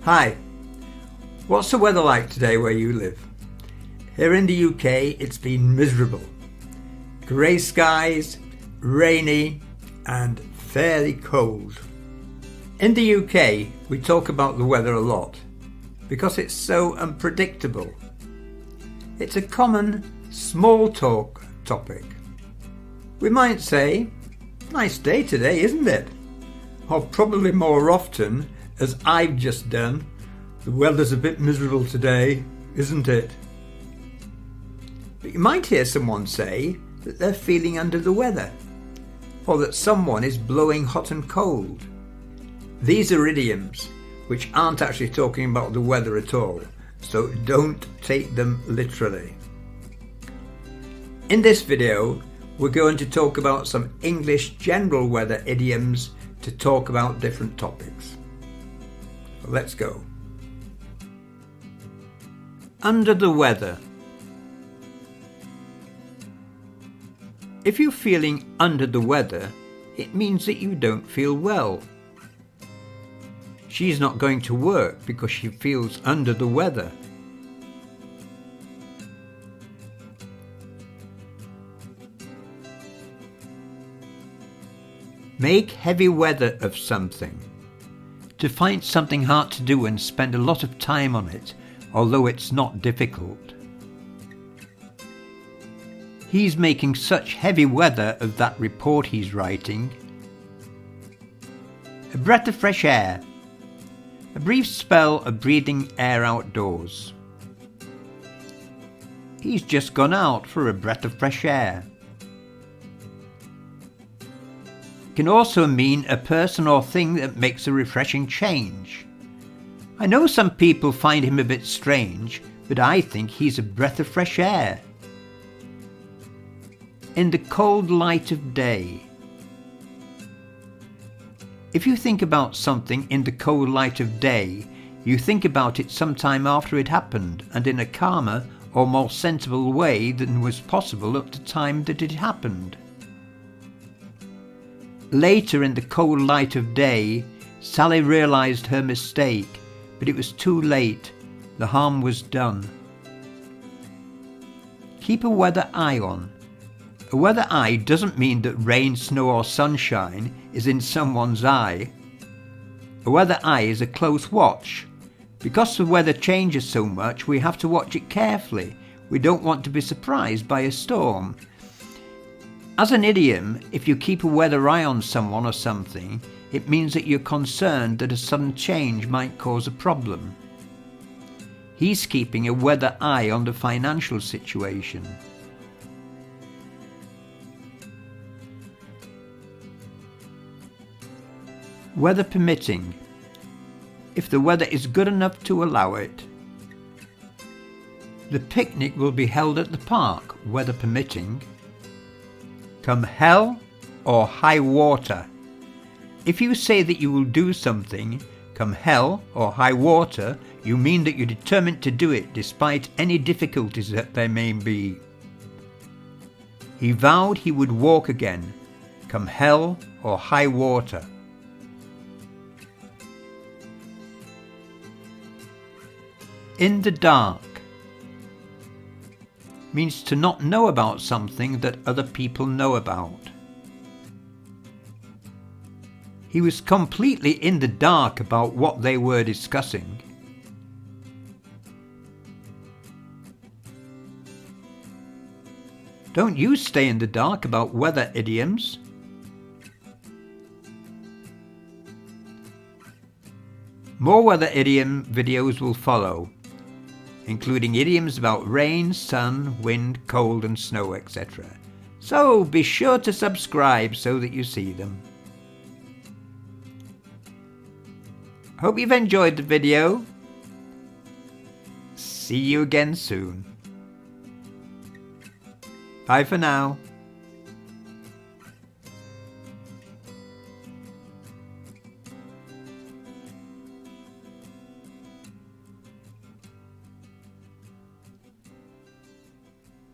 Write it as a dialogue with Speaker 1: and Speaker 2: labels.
Speaker 1: Hi, what's the weather like today where you live? Here in the UK it's been miserable. Grey skies, rainy and fairly cold. In the UK we talk about the weather a lot because it's so unpredictable. It's a common small talk topic. We might say, nice day today, isn't it? Or probably more often, as I've just done, the weather's a bit miserable today, isn't it? But you might hear someone say that they're feeling under the weather, or that someone is blowing hot and cold. These are idioms which aren't actually talking about the weather at all, so don't take them literally. In this video, we're going to talk about some English general weather idioms to talk about different topics. So let's go. Under the weather. If you're feeling under the weather, it means that you don't feel well. She's not going to work because she feels under the weather. Make heavy weather of something. To find something hard to do and spend a lot of time on it, although it's not difficult. He's making such heavy weather of that report he's writing. A breath of fresh air. A brief spell of breathing air outdoors. He's just gone out for a breath of fresh air. Can also mean a person or thing that makes a refreshing change. I know some people find him a bit strange, but I think he's a breath of fresh air. In the cold light of day. If you think about something in the cold light of day, you think about it sometime after it happened and in a calmer or more sensible way than was possible at the time that it happened. Later in the cold light of day, Sally realized her mistake, but it was too late. The harm was done. Keep a weather eye on. A weather eye doesn't mean that rain, snow or sunshine is in someone's eye. A weather eye is a close watch. Because the weather changes so much, we have to watch it carefully. We don't want to be surprised by a storm. As an idiom, if you keep a weather eye on someone or something, it means that you're concerned that a sudden change might cause a problem. He's keeping a weather eye on the financial situation. Weather permitting. If the weather is good enough to allow it. The picnic will be held at the park, weather permitting. Come hell or high water. If you say that you will do something, come hell or high water, you mean that you're determined to do it despite any difficulties that there may be. He vowed he would walk again, come hell or high water. In the dark. Means to not know about something that other people know about. He was completely in the dark about what they were discussing. Don't you stay in the dark about weather idioms. More weather idiom videos will follow, including idioms about rain, sun, wind, cold and snow, etc. So be sure to subscribe so that you see them. Hope you've enjoyed the video. See you again soon. Bye for now.